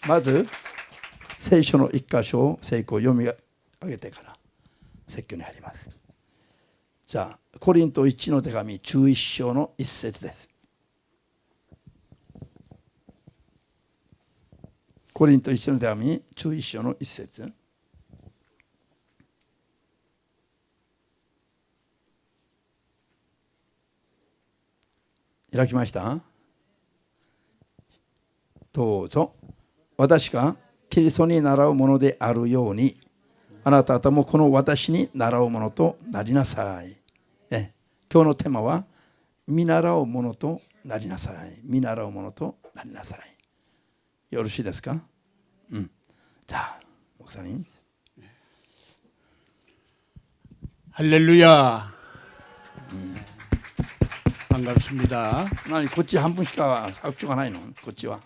まず聖書の一箇所を聖句を読み上げてから説教に入ります。じゃあコリント1の手紙11章の1節です。コリント1の手紙11章の1節。開きました。どうぞ。私がキリストに倣うものであるように、あなた方もこの私に習うものとなりなさい。今日のテーマは見習うものとなりなさい。見習うものとなりなさい。よろしいですか？じゃあ목사님。할렐루야. 반갑습니다. 아니こっち半分しか학주가ないの？こっちは。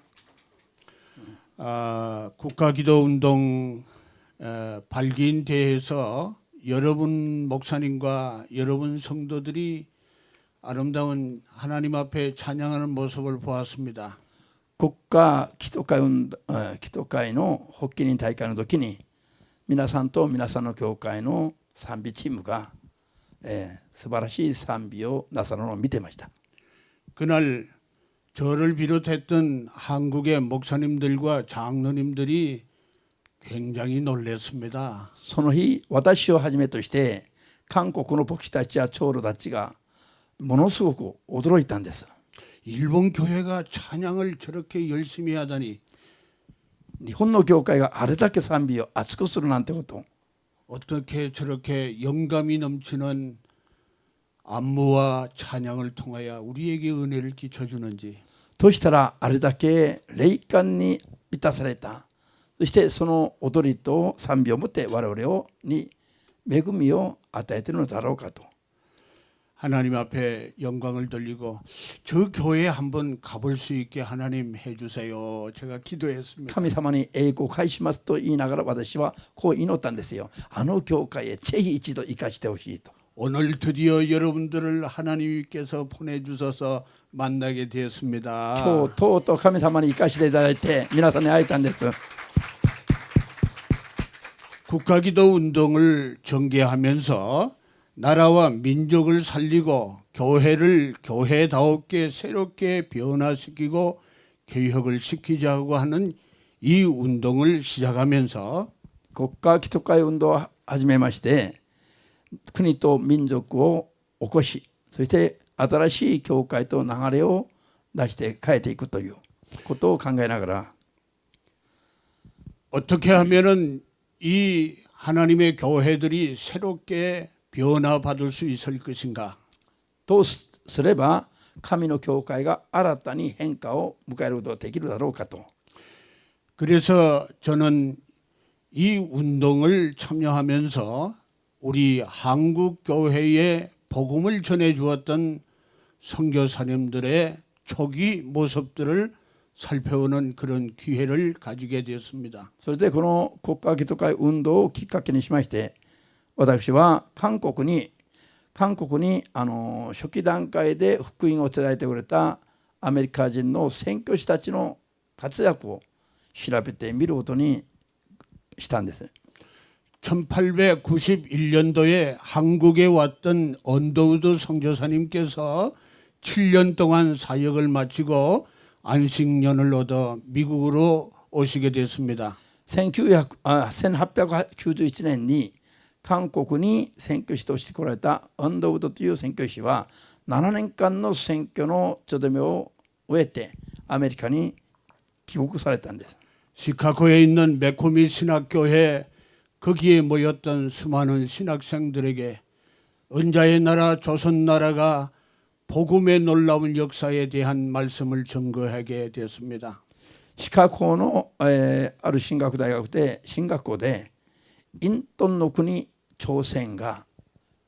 국가기도운동 발기인대회에서 여러분 목사님과 여러분 성도들이 아름다운 하나님 앞에 찬양하는 모습을 보았습니다. 国家祈祷会の発起人大会の時に皆さんと皆さんの教会の賛美チームが、素晴らしい賛美をなさるのを見てました。 그날 저를 비롯했던 한국의 목사님들과 장로님들이 굉장히 놀랐습니다. その日私をはじめとして韓国の牧師たちや長老たちがものすごく驚いたんです。 일본 교회가 찬양을 저렇게 열심히 하다니 日本の教会があれだけ賛美を熱くするなんてこと、 어떻게 저렇게 영감이 넘치는 안무와 찬양을 통하여 우리에게 은혜를 끼쳐주는지 としたらあれだけ霊感に満たされた、そしてその踊りと賛美をもって我々に恵みを与えているのだろうかと。 하나님 앞에 영광을 돌리고 저 교회에 한번 가볼 수 있게 하나님 해주세요. 제가 기도했습니다. 神様に栄光を返しますと言いながら私はこう祈ったんですよ。あの教会へぜひ一度行かしてほしいと。 오늘 드디어 여러분들을 하나님께서 보내주셔서 만나게 되었습니다. 今日とうとう神様に行かしていただいて皆さんに会えたんです。 국가기도 운동을 전개하면서 나라와 민족을 살리고 교회를 교회다웠게 새롭게 변화시키고 개혁을 시키자고 하는 이 운동을 시작하면서 国家祈祷会運動を始めまして国と民族を起こし、そして新しい教会と流れを出して変えていくということを考えながら、 어떻게 하면은 이 하나님의 교회들이 새롭게 변화받을 수 있을 것인가? どうすれば神の教会が新たに変化を迎えることができるだろうかと。 그래서 저는 이 운동을 참여하면서 우리 한국 교회에 복음을 전해 주었던 선교사님들의 초기 모습들을 살펴보는 그런 기회를 가지게 되었습니다. それでこの国家祈祷会運動をきっかけにしまして、私は韓国に初期段階で福音を伝えてくれたアメリカ人の宣教師たちの活躍を調べてみることにしたんです。 1891년도에 한국에 왔던 언더우드 선교사님께서 7년 동안 사역을 마치고 안식년을 얻어 미국으로 오시게 됐습니다. 1891年に韓国に宣教師として来られたアンドウッドという宣教師は7年間の宣教のちょどめを終えてアメリカに帰国されたんです。 시카고에 있는 메코미 신학교회 거기에 모였던 수많은 신학생들에게 은자의 나라 조선 나라가 복음의 놀라운 역사에 대한 말씀을 증거하게 되었습니다. シカゴの、ある進学校でイントンの国朝鮮が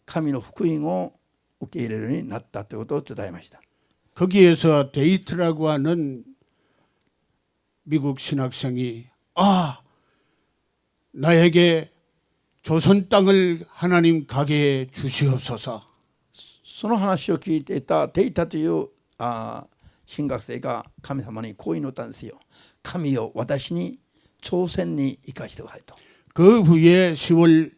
神の福音を受け入れるようになったということを伝えました。 거기에서 데이트라고 하는 미국 신학생이 나에게 조선 땅을 하나님 가게 해 주시옵소서. その話を聞いていたデイタという進学生が神様にこう祈ったんですよ。神よ私に挑戦に生かしてくださいと。 그 후에 10월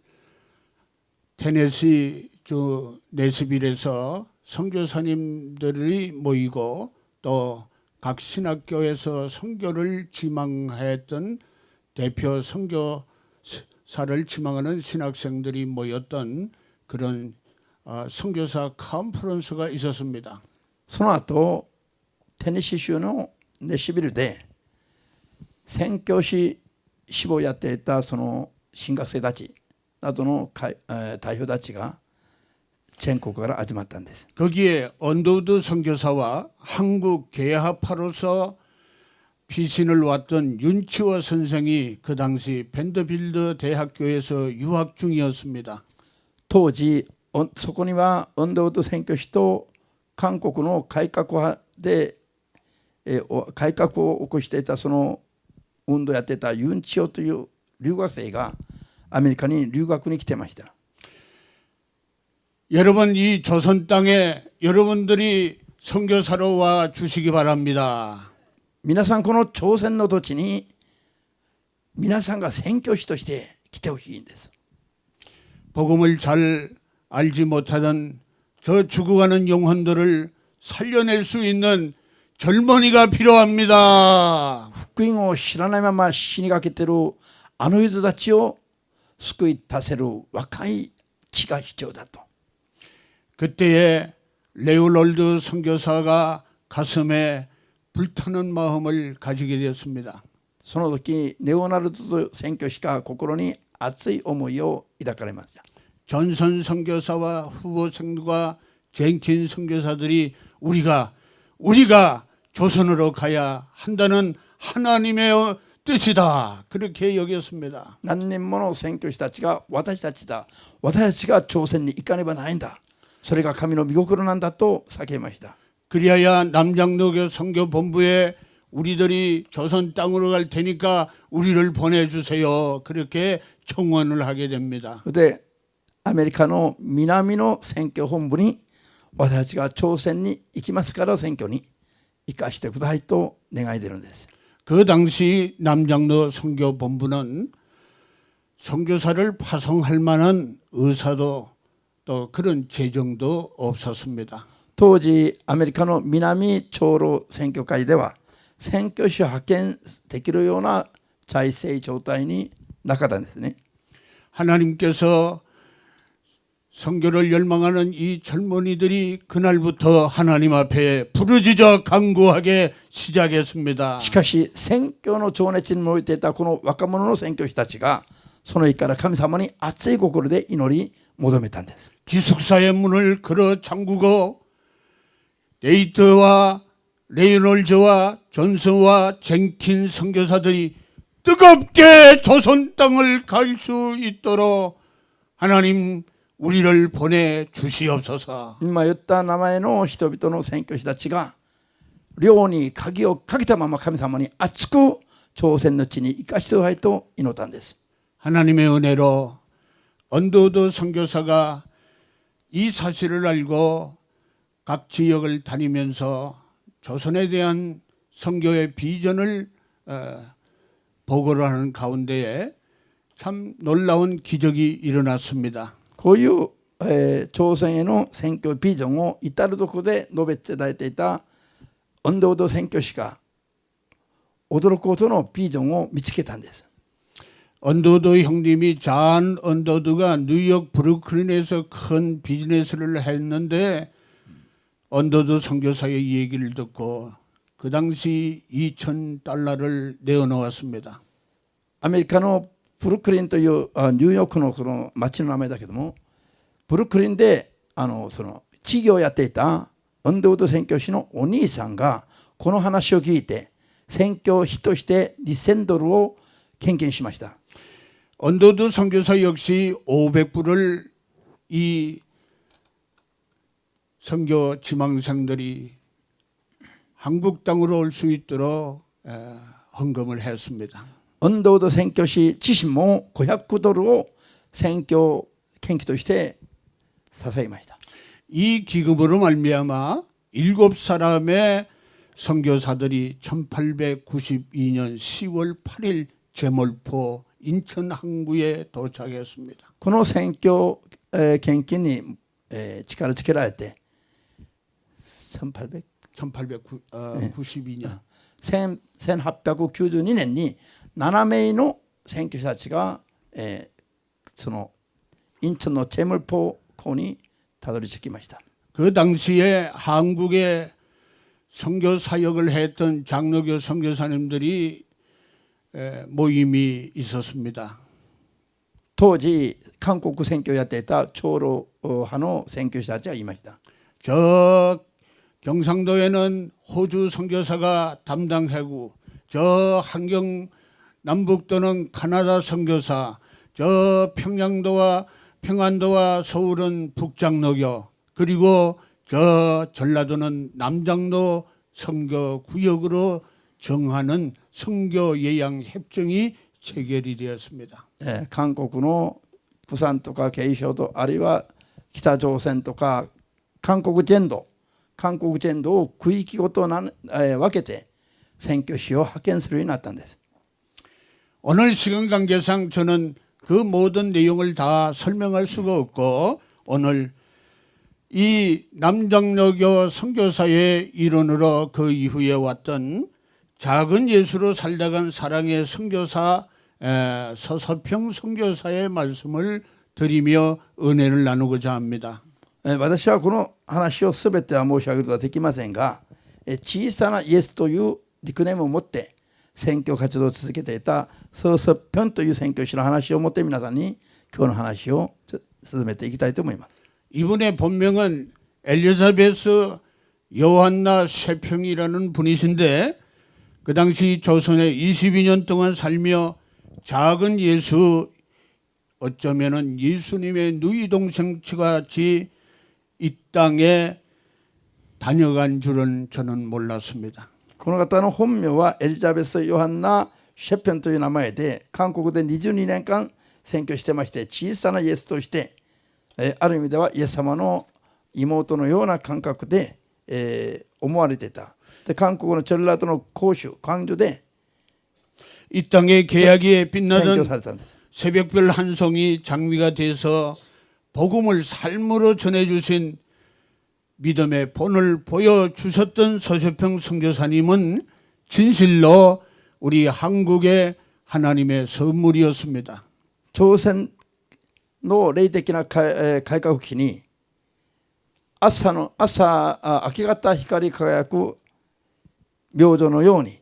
테네시 주 네스빌에서 선교사님들이 모이고 또 각 신학교에서 선교를 지망했던 대표 선교사를 지망하는 신학생들이 모였던 그런 선교사 컨퍼런스가 있었습니다. その後テネシー州のネシビルで宣教師志望をやっていたその神学生たちなどの代表たちが全国から集まったんです。 거기에 언더우드 선교사와 한국 개화파로서 피신을 왔던 윤치호 선생이 그 당시 밴더빌드 대학교에서 유학 중이었습니다. 当時そこには恩道と宣教師と韓国の改革派で改革を起こしていたその運動をやっていたユンチオという留学生がアメリカに留学に来てました。 여러분 이 조선 땅에 여러분들이 선교사로 와 주시기 바랍니다. 皆さんこの朝鮮の土地に皆さんが宣教師として来てほしいんです。 복음을 잘 알지 못하던 저 죽어가는 영혼들을 살려낼 수 있는 젊은이가 필요합니다. 福音を知らないまま死にかけているあの人たちを救い出せる若い血が必要だと。 그때에 레오놀드 선교사가 가슴에 불타는 마음을 가지게 되었습니다. その時ネオナルド宣教師が心に熱い思いを抱かれました。 전선 선교사와 후보생과 젠킨 선교사들이 우리가 조선으로 가야 한다는 하나님의 뜻이다. 그렇게 여겼습니다. 何人もの宣教師たちが私たちだ、私たちが朝鮮に行かねばならないんだ、それが神の御心なんだと叫びました。 그리하여 남장로교 선교본부에 우리들이 조선 땅으로 갈 테니까 우리를 보내주세요. 그렇게 청원을 하게 됩니다. でアメリカの南の宣教本部に私たちが朝鮮に行きますから選挙に行かしてくださいと願い出るんです。 그 당시 남장로 선교본부는 선교사를 파송할 만한 의사도 또 그런 재정도 없었습니다. 当時アメリカの南長老選挙会では宣教師を派遣できるような財政状態になかったんですね。 하나님께서 선교를 열망하는 이 젊은이들이 그날부터 하나님 앞에 부르짖어 간구하게 시작했습니다. しかし宣教の情熱に燃えていたこの若者の宣教師たちがその日から神様に熱い心で祈り求めたんです。 기숙사의 문을 걸어 잠그고 데이트와 레이놀즈와 존스와 젠킨 선교사들이 뜨겁게 조선 땅을 갈 수 있도록 하나님 우리를 보내 주시옵소서. 今言った名前の人々の宣教師たちが寮に鍵をかけたまま神様に熱く朝鮮の地に行かしてくださいと祈ったんです。 하나님의 은혜로 언더우드 선교사가 이 사실을 알고 각 지역을 다니면서 조선에 대한 선교의 비전을 보고를 하는 가운데에 참 놀라운 기적이 일어났습니다. こういう朝鮮への宣教ビジョンを至るところで述べていただいていた恩道道宣教師が驚くほどのビジョンを見つけたんです。 언더우드 형님이 잔 언더우드가 뉴욕 브루클린에서 큰 비즈니스를 했는데 언더우드 선교사의 이 얘기를 듣고 그 당시 $2,000를 내어놓았습니다. アメリカのブルックリンというニューヨークのその町の名前だけどもブルックリンでその地業をやっていた恩道道宣教師のお兄さんがこの話を聞いて宣教費として$2,000を献金しました。 언더우드 선교사 역시 $500을 이 선교 지망생들이 한국 땅으로 올 수 있도록 헌금을 했습니다. 恩道道宣教師自身も$500を宣教献金として捧げました。 이 기금으로 말미암아 7사람의 선교사들이 1892년 10월 8일 제물포 인천 항구에 도착했습니다. この宣教献金に力つけられて1800 1892년 1892年に7名の宣教師たちがそのインチョンのチェムルポ港にたどり着きました。 그 당시에 한국에 선교 사역을 했던 장로교 선교사님들이 모임이 있었습니다. 当時韓国宣教をやっていた長老派の宣教師たちがいました。 저 경상도에는 호주 선교사가 담당하고 저 한경 남북도는 카나다 선교사, 저 평안도와 서울은 북장로교, 그리고 저 전라도는 남장로 선교구역으로 정하는 선교예양협정이 체결이 되었습니다. 韓国の釜山とか慶尚とあるいは北朝鮮とか韓国全土を区域ごと分けて宣教師を派遣するようになったんです。 오늘 시간 관계상 저는 그 모든 내용을 다 설명할 수가 없고 오늘 이 남장로교 선교사의 일원으로 그 이후에 왔던 작은 예수로 살다간 사랑의 선교사 서서평 선교사의 말씀을 드리며 은혜를 나누고자 합니다. 私はこの話をすべては申し上げることはできませんが、小さなイエスというニックネームを持って宣教活動を続けていたソーソピョンという宣教師の話を持って皆さんに今日の話を進めていきたいと思います。 이분의 본명은 엘리자베스 요한나 셰평이라는 분이신데 그 당시 조선에 22년 동안 살며 작은 예수 어쩌면은 예수님의 누이 동생과 같이 이 땅에 다녀간 줄은 저는 몰랐습니다. この方の本名はエリザベス・ヨハンナ・シェペンという名前で韓国で22年間宣教してまして小さなイエスとしてある意味ではイエス様の妹のような感覚で思われていた。で韓国のチョルラトの公主광주で 이 땅의 계약에 빛나던 宣教されたんです。 새벽별 한 송이 장미가 돼서 복음을 삶으로 전해주신 믿음의 본을 보여주셨던 서서평 선교사님은 진실로 우리 한국의 하나님의 선물이었습니다. 朝鮮の霊的な改革期に明け方光り輝く明星のように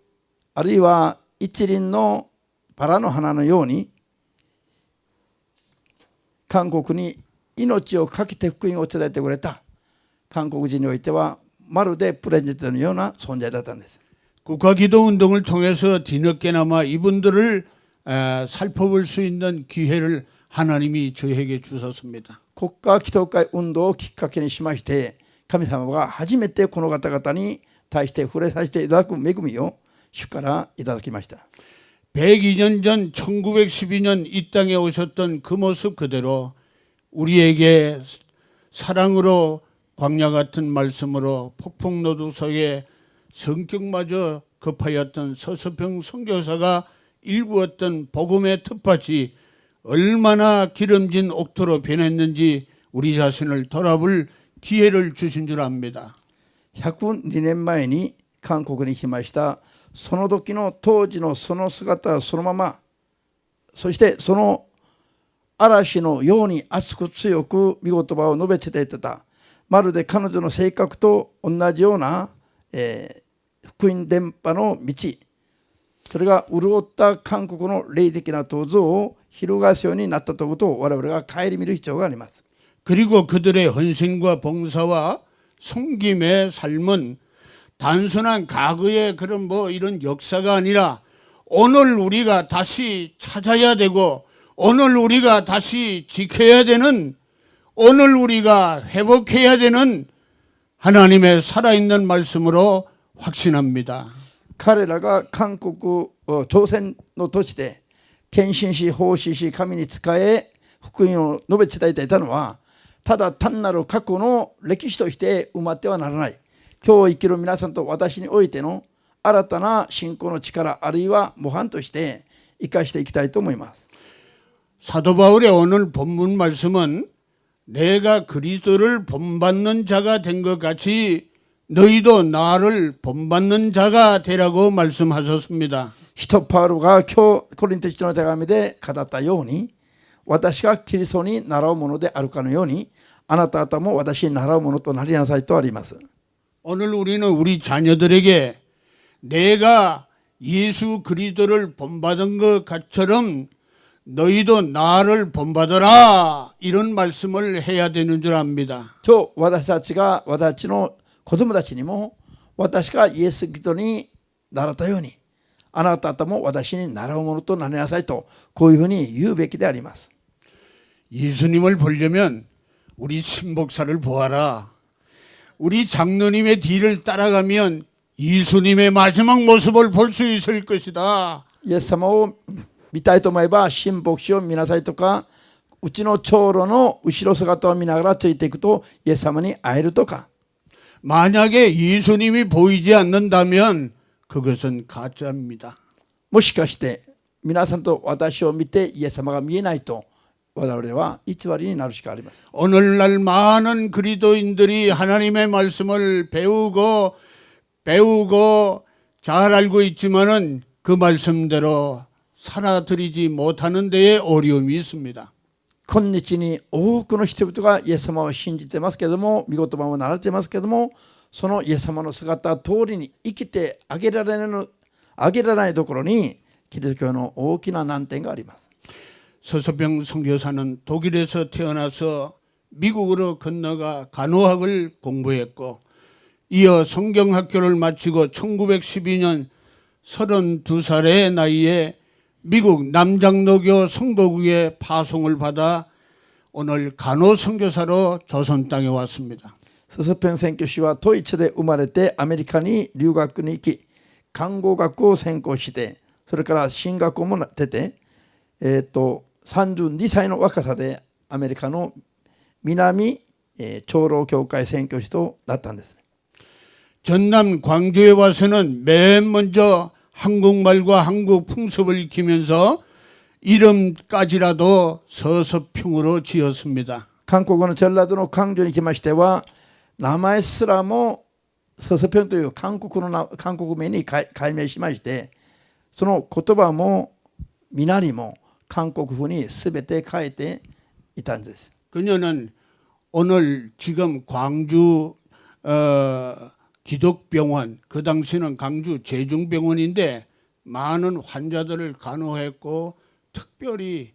あるいは一輪のバラの花のように韓国に命を懸けて福音を伝えてくれた韓国人においてはまるでプレゼントのような存在だったんです。 국가기도운동을 통해서 뒤늦게나마 이분들을 살펴볼 수 있는 기회를 하나님이 저에게 주셨습니다. 国家祈祷会運動をきっかけにしまして神様が初めてこの方々に対して触れさせていただく恵みを主からいただきました。 102년 전 1912년 이 땅에 오셨던 그 모습 그대로 우리에게 사랑으로 광야 같은 말씀으로 폭풍노도 속에 성격마저 급하였던 서서평 선교사가 일구었던 복음의 텃밭이 얼마나 기름진 옥토로 변했는지 우리 자신을 돌아볼 기회를 주신 줄 압니다. 102年前に韓国に来ました。その時の当時のその姿そのままそしてその嵐のように熱く強く御言葉を述べていたまるで彼女の性格と同じような、福音伝播の道それが潤った韓国の霊的な闘争を広がすようになったということを我々が顧みる必要があります。 그리고 그들의 헌신과 봉사와 섬김의 삶은 단순한 과거의 그런 이런 역사가 아니라 오늘 우리가 다시 찾아야 되고 오늘 우리가 다시 지켜야 되는 오늘 우리가 회복해야 되는 하나님의 살아있는 말씀으로 확신합니다. 彼らが韓国朝鮮の土地で献身し奉仕し神に仕え福音を述べ伝えていたのはただ単なる過去の歴史として埋まってはならない今日生きる皆さんと私においての新たな信仰の力あるいは模範として生かしていきたいと思います。 사도 바울의 오늘 본문 말씀은 내가 그리스도를 본받는 자가 된 것 같이 너희도 나를 본받는 자가 되라고 말씀하셨습니다. 使徒パウロが今日コリント人の手紙で語ったように、私がキリストに習うものであるかのように、あなた方も私に習うものとなりなさいとあります。 오늘 우리는 우리 자녀들에게 내가 예수 그리스도를 본받은 것 같처럼 너희도 나를 본받아라 이런 말씀을 해야 되는 줄 압니다. 今日私たちが私の子供たちにも、私がイエス・キリストに習ったように、あなた方も私に習うものとなりなさいと、こういうふうに言うべきであります。 예수님을 보려면 우리 신복사를 보아라. 우리 장로님의 뒤를 따라가면 예수님의 마지막 모습을 볼 수 있을 것이다. イエス様を見たいと思えば、神牧師を見なさいとか、うちの長老の後ろ姿を見ながらついていくと、イエス様に会えるとか、 만약에 예수님이 보이지 않는다면 그것은 가짜입니다. もしかして皆さんと私を見てイエス様が見えないと、我々は偽りになるしかありません。 오늘날 많은 그리스도인들이 하나님의 말씀을 배우고 잘 알고 있지만은 그 말씀대로 살아들이지 못하는 데에 어려움이 있습니다. 今日に多くの人々がイエス様を信じてますけども、御言葉も習ってますけども、そのイエス様の姿通りに生きてあげられないところに、キリスト教の大きな難点があります。 서서병 선교사는 독일에서 태어나서 미국으로 건너가 간호학을 공부했고, 이어 성경학교를 마치고 1912년 32살의 나이에 미국 남장로교 성도국에 파송을 받아 오늘 간호선교사로 조선 땅에 왔습니다. ソソペン宣教師はドイツで生まれてアメリカに留学に行き、看護学を専攻して、それから進学校も出て、32歳の若さでアメリカの南長老教会宣教師となったんです。 전남 광주에 와서는 맨 먼저 한국말과 한국 풍습을 익히면서 이름까지라도 서서평으로 지었습니다. 韓国のチェンラードの韓国に来ましては、名前すらもソソピョンという韓国名に改名しまして、その言葉も身なりも韓国風に全て変えていたんです。 그녀는 오늘 지금 광주 기독병원, 그 당시는 광주 제중병원인데 많은 환자들을 간호했고, 특별히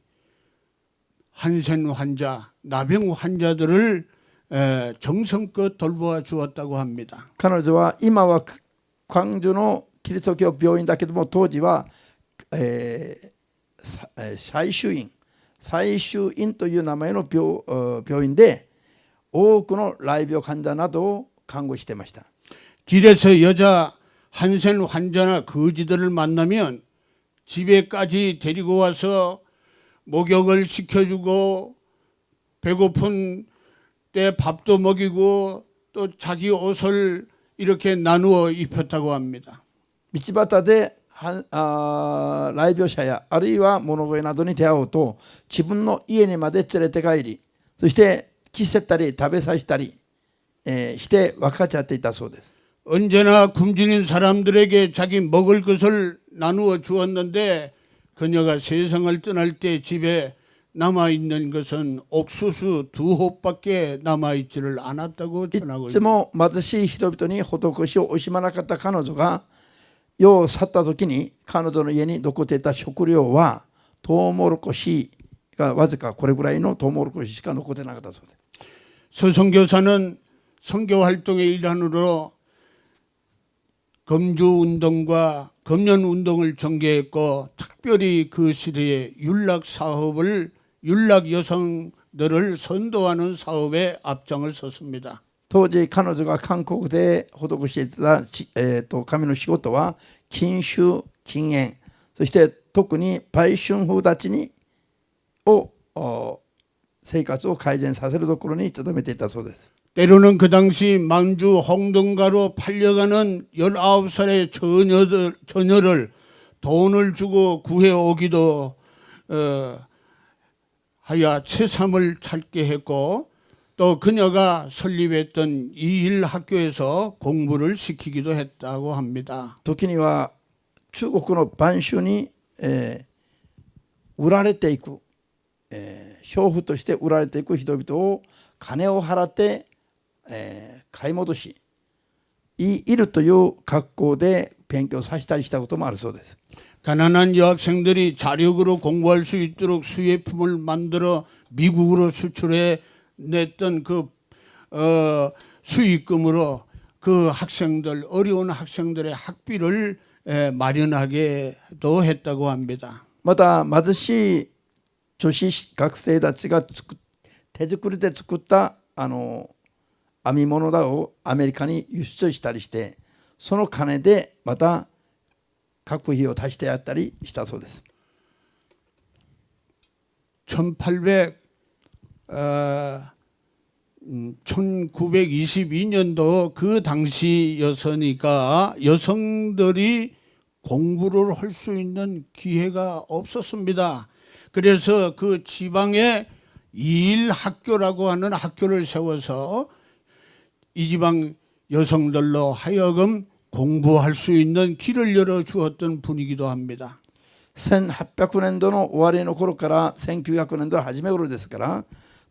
한센 환자, 나병 환자들을 정성껏 돌보아 주었다고 합니다. 彼女は今は광주のキリスト教病院だけども、当時は、採集院という名前の 病院で多くの来病患者などを看護していました。 길에서 여자 한센 환자나 거지들을 만나면 집에까지 데리고 와서 목욕을 시켜주고, 배고픈 때 밥도 먹이고, 또 자기 옷을 이렇게 나누어 입혔다고 합니다. 道端で来病者やあるいは物乞いなどに出会うと、自分の家にまで連れて帰り、そして着せたり食べさせたり、して分かち合っていたそうです。 언제나 굶주린 사람들에게 자기 먹을 것을 나누어 주었는데, 그녀가 세상을 떠날 때 집에 남아있는 것은 옥수수 2홉밖에 남아있지를 않았다고 い 전하고 つ 있습니다. も貧しい人々に施しを惜しまなかった彼女が世を去った時に、彼女の家に残っていた食料はトウモロコシがわずかこれぐらいのトウモロコシしか残ってなかったそうです。 서선교사는 선교활동의 일환으로 금주운동과 금년운동을 전개했고, 특별히 그 시대에 율락 여성들을 선도하는 사업에 앞장을 섰습니다. 当時彼女が韓国で施していた神の仕事は禁酒禁煙、そして特に売春婦たちを生活を改善させるところに努めていたそうです。 때로는 그 당시 만주 홍등가로 팔려가는 19살의 처녀를 돈을 주고 구해오기도 하여 채삼을 찾게 했고, 또 그녀가 설립했던 이일 학교에서 공부를 시키기도 했다고 합니다. 時には中国の播州に、売られていく、娼婦として売られていく人々を金を払って、買い戻し、いるという学校で勉強させたりしたこともあるそうです。 가난한 여학생들이 자력으로 공부할 수 있도록 수혜품을 만들어 미국으로 수출해 냈던 그 수익금으로 그 학생들, 어려운 학생들의 학비를 마련하게도 했다고 합니다. また貧しい女子学生たちが手作りで作った編み物だをアメリカに輸出したりして、その金でまた学費を足してやったりしたそうです。 1922년도 그 당시였으니까 여성들이 공부를 할 수 있는 기회가 없었습니다. 그래서 그 지방에 이일학교라고 하는 학교를 세워서 이 지방 여성들로 하여금 공부할 수 있는 길을 열어주었던 분이기도 합니다. 1800年度の終わりの頃から1900年度の初め頃ですから、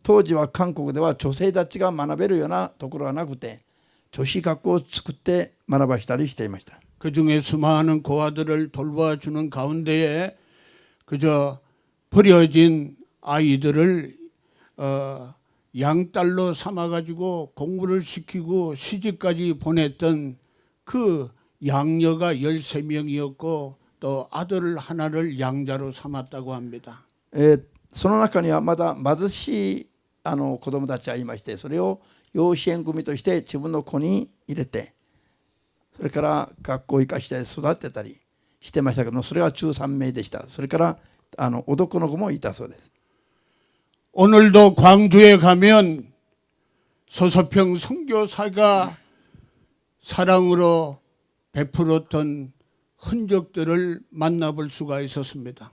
当時は韓国では女性たちが学べるようなところはなくて、女子学校を作って学ばしたりしていました。 그중에 수많은 고아들을 돌봐주는 가운데에 그저 버려진 아이들을 양딸로 삼아가지고 공부를 시키고 시집까지 보냈던 그 양녀가 13명이었고 또 아들 하나를 양자로 삼았다고 합니다. その中にはまだ貧しい子供たちがいまして、それを養子縁組として自分の子に入れて、それから学校を行かして育てたりしてましたけど、それは13名でした。それから男の子もいたそうです。 오늘도 광주에 가면 서서평 선교사가 사랑으로 베풀었던 흔적들을 만나볼 수가 있었습니다.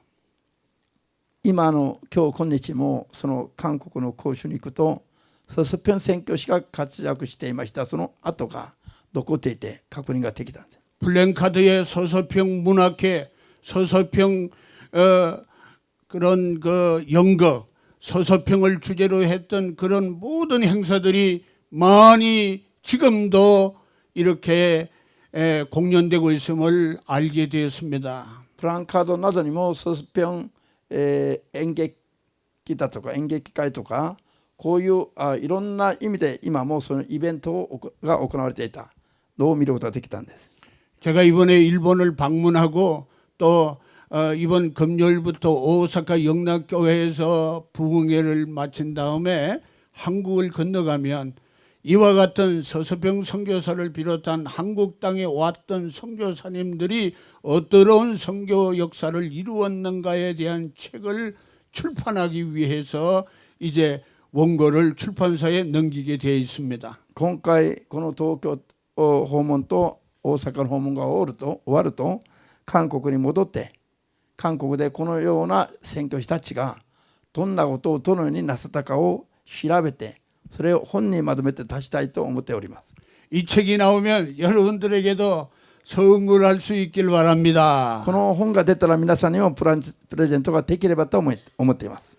今今日今日もその韓国の講習に行くと、ソスピョン宣教師が活躍していましたその跡が残っていて確認ができたんです。 플랜카드에 서서평 문학회, 서서평 그런 그 연극, 서서평을 주제로 했던 그런 모든 행사들이 많이 지금도 이렇게 공연되고 있음을 알게 되었습니다. プランカードなどにもソスピョン、演劇だとか演劇会とかこういういろんな意味で今もそのイベントが行われていたのを見ることができたんです。 제가 이번에 일본을 방문하고 또 이번 금요일부터 오사카 영락교회에서 부흥회를 마친 다음에 한국을 건너가면 이와 같은 서서평 선교사를 비롯한 한국 땅에 왔던 선교사님들이 어떠한 선교 역사를 이루었는가에 대한 책을 출판하기 위해서 이제 원고를 출판사에 넘기게 되어 있습니다. 今回この東京訪問と大阪の訪問が終わると韓国に戻って韓国でこのような宣教師たちがどんなことをどのようになさったかを調べてそれを本にまとめて出したいと思っております。 이 책이 나오면 여러분들에게도 선물할 수 있길 바랍니다. この本が出たら皆さんにもプレゼントができればと思っています。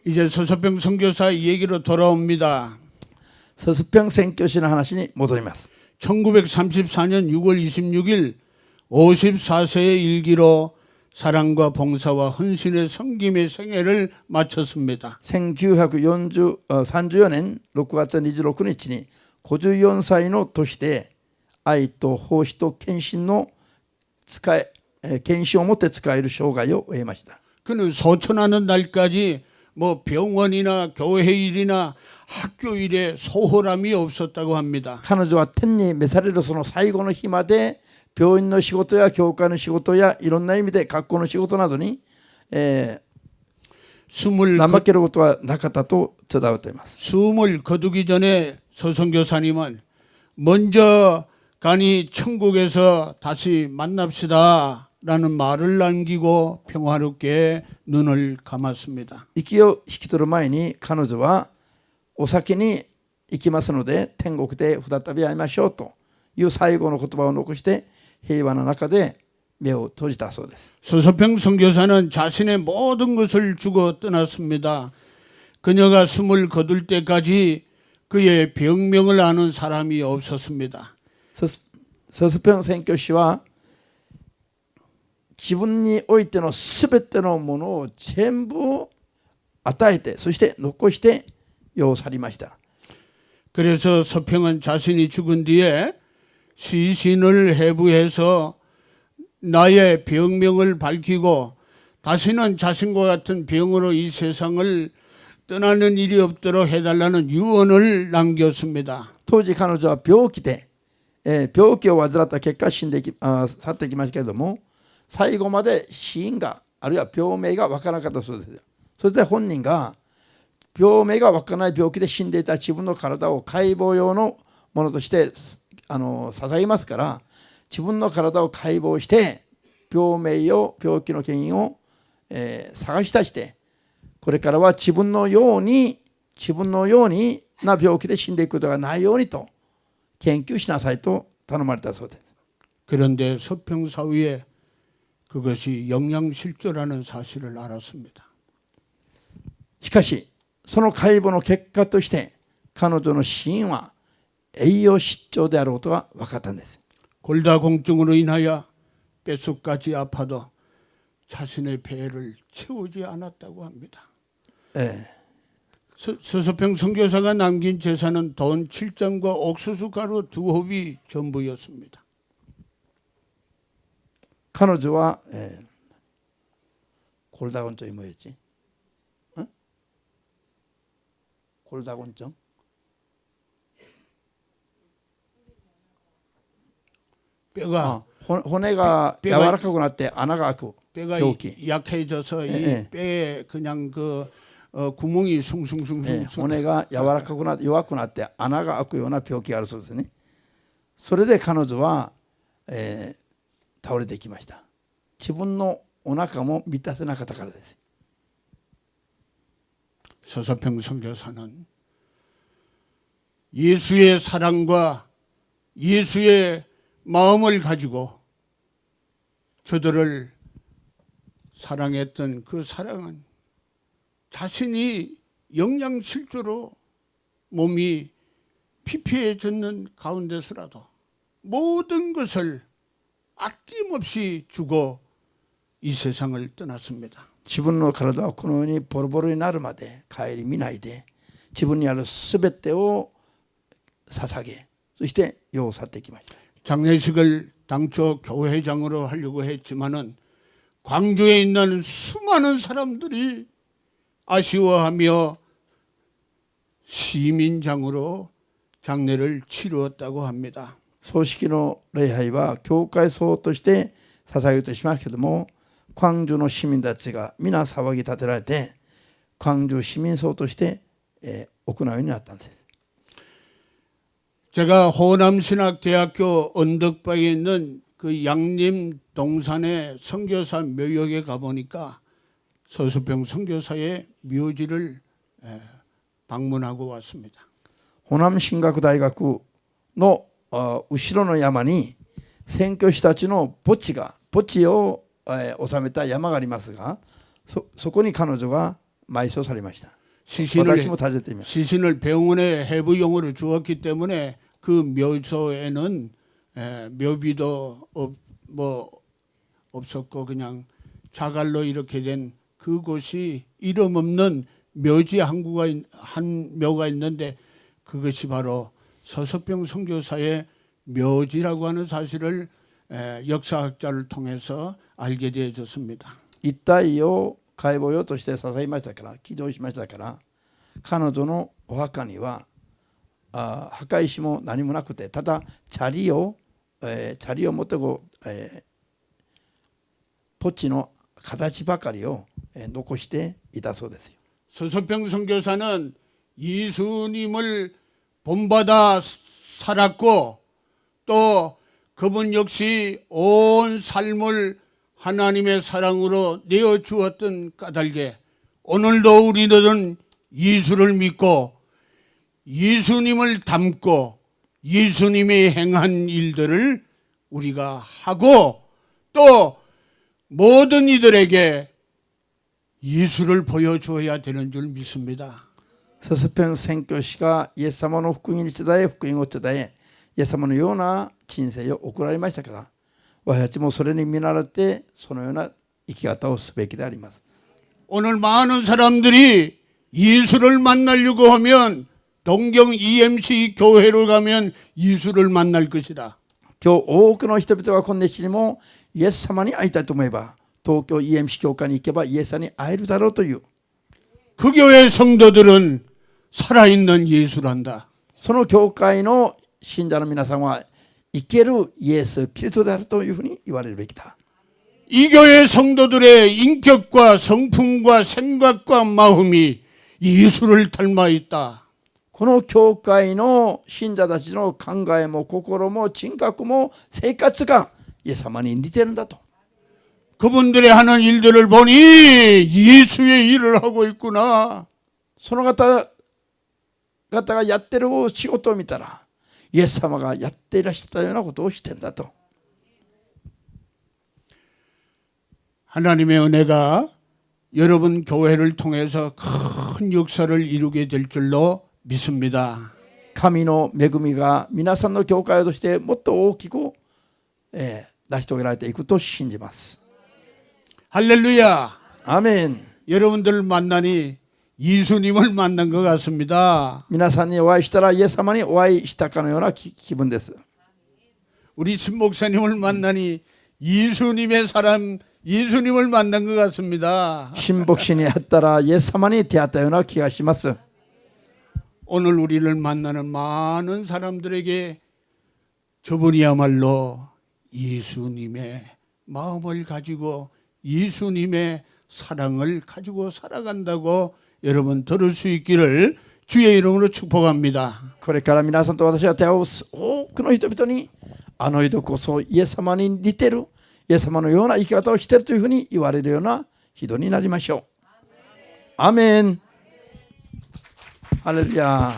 이제 서서평 선교사 얘기로 돌아옵니다. ソスピョン宣教師の話に戻ります。 1934년 6월 26일 54세의 일기로 사랑과 봉사와 헌신의 섬김의 생애를 마쳤습니다. 1934年6月26日に54歳の年で愛と奉仕と献身を持って使える生涯を終えました。 그는 소천하는 날까지 뭐 병원이나 교회 일이나 학교 일에 소홀함이 없었다고 합니다. 彼女は天に召されるその最後の日まで病院の仕事や教会の仕事やいろんな意味で学校の仕事などに、 숨을 怠けることはなかったと伝わっています。 숨을 거두기 전에 서선교사님은 먼저 가니 천국에서 다시 만납시다 라는 말을 남기고 평화롭게 눈을 감았습니다. 息を引き取る前に彼女はお先に行きますので天国で再び会いましょうという最後の言葉を残して平和の中で目を閉じたそうです。 서서평 선교사는 자신의 모든 것을 주고 떠났습니다. 그녀가 숨을 거둘 때까지 그의 병명을 아는 사람이 없었습니다. ソスペン宣教師は自分においてのすべてのものを全部与えてそして残して世を去りました。 그래서 서평은 자신이 죽은 뒤에 시신을 해부해서 나의 병명을 밝히고 다시는 자신과 같은 병으로 이 세상을 떠나는 일이 없도록 해달라는 유언을 남겼습니다. 当時彼女は病気で、病気を患った結果去っていきましたけれども最後まで死因があるいは病名が分からなかったそうです。それで本人が病名が分からない病気で死んでいた自分の体を解剖用のものとして捧げますから自分の体を解剖して病名を病気の原因を、探し出してこれからは自分のようにな病気で死んでいくことがないようにと研究しなさいと頼まれたそうです。 그런데 서평 사후에 그것이 영양실조라는 사실을 알았습니다. しかしその解剖の結果として彼女の死因は栄養失調であることが分かったんです。 골다공증으로 인하여 뼛속까지 아파도 자신의 배를 채우지 않았다고 합니다. 서서평 선교사가 남긴 재산은 돈 7장과 옥수수 가루 2홉이 전부였습니다. 彼女は、골다공증이 뭐였지? 골다공증? 뼈가骨が柔らかくなって穴が開く 뼈가 病気。 약해져서 이 뼈에 그냥 그 구멍이 숭숭숭숭 骨が柔らかくなって弱くなって穴が開くような病気があるそうですね。それで彼女は、倒れていきました。自分のお腹も満たせなかったからです。 서서평 선교사는 예수의 사랑과 예수의 마음을 가지고 저들을 사랑했던 그 사랑은 자신이 영양실조로 몸이 피폐해졌는 가운데서라도 모든 것을 아낌없이 주고 이 세상을 떠났습니다. 自分の体をこのようにボロボロになるまで顧みないで自分にあるすべてを捧げそして世を去っていきました。 장례식을 당초 교회장으로 하려고 했지만은 광주에 있는 수많은 사람들이 아쉬워하며 시민장으로 장례를 치루었다고 합니다. 葬式の礼拝は教会葬として捧げようとしますけども광주の市民たちが皆騒ぎ立てられて광주市民葬として、行うようになったんです。 제가 호남신학대학교 언덕바위에 있는 그 양림 동산의 선교사 묘역에 가보니까 서서평 선교사의 묘지를 방문하고 왔습니다. ホナム進学大学の後ろの山に宣教師たちの墓地を収めた山がありますがそこに彼女が埋葬されました。 시신을 병원에 해부용으로 주었기 때문에 그 묘소에는 묘비도 없었고 그냥 자갈로 이렇게 된 그곳이 이름 없는 묘지 한 묘가 있는데 그것이 바로 서서평 선교사의 묘지라고 하는 사실을 역사학자를 통해서 알게 되어졌습니다. 一体を解剖用として捧げましたから起動しましたから彼女のお墓には墓石も何もなくてただチャリを持って墓地の形ばかりを、残していたそうですよ。 서서평 선교사는 예수님을 본받아 살았고 또 그분 역시 온 삶을 하나님의 사랑으로 내어주었던 까닭에 오늘도 우리들은 예수를 믿고 예수님을 닮고 예수님이 행한 일들을 우리가 하고 또 모든 이들에게 예수를 보여주어야 되는 줄 믿습니다. ススペン宣教師がイエス様の福音に伝え福音を伝えイエス様のような人生を送られましたから私たちもそれに見習ってそのような生き方をすべきであります。 오늘 많은 사람들이 예수를 만나려고 하면 동경 EMC 교회를 가면 예수를 만날 것이다. 今日多くの人々がこの熱心にもイエス様に会いたいと思えば東京 EMC 教会に行けばイエス様に会えるだろうという 그 교회 성도들은 살아있는 예수란다. その教会の信者の皆さんは生けるイエス・キリストであるというふうに言われるべきだ。 이 교회 성도들의 인격과 성품과 생각과 마음이 예수를 닮아 있다. この教会の信者たちの考えも心も人格も生活がイエス様に似てるんだと。 그분들의 하는 일들을 보니 예수의 일을 하고 있구나. その方がやってる仕事を見たらイエス様がやっていらっしゃったようなことをしてんだと。 하나님의 은혜가 여러분 교회를 통해서 큰 역사를 이루게 될 줄로 믿습니다. 神の恵みが皆さんの教会としてもっと大きく、成し遂げられていくと信じます。 할렐루야. アーメン。 여러분들 만나니 예수님을 만난 것 같습니다. 皆さんにお会いしたらイエス様にお会いしたかのような気分です。 우리 신 목사님을 만나니 예수님의 사람 예수님을 만난 것 같습니다. 新牧師に会ったらイエス様に出会ったような気がします。 오늘 우리를 만나는 많은 사람들에게 저분이야말로 예수님의 마음을 가지고 예수님의 사랑을 가지고 살아간다고 여러분 들을 수 있기를 주의 이름으로 축복합니다. これから皆さんと私が出会う多くの人々にあの人こそイエス様に似てるイエス様のような生き方をしているというふうに言われるような人になりましょう。アーメン。ハレルヤ。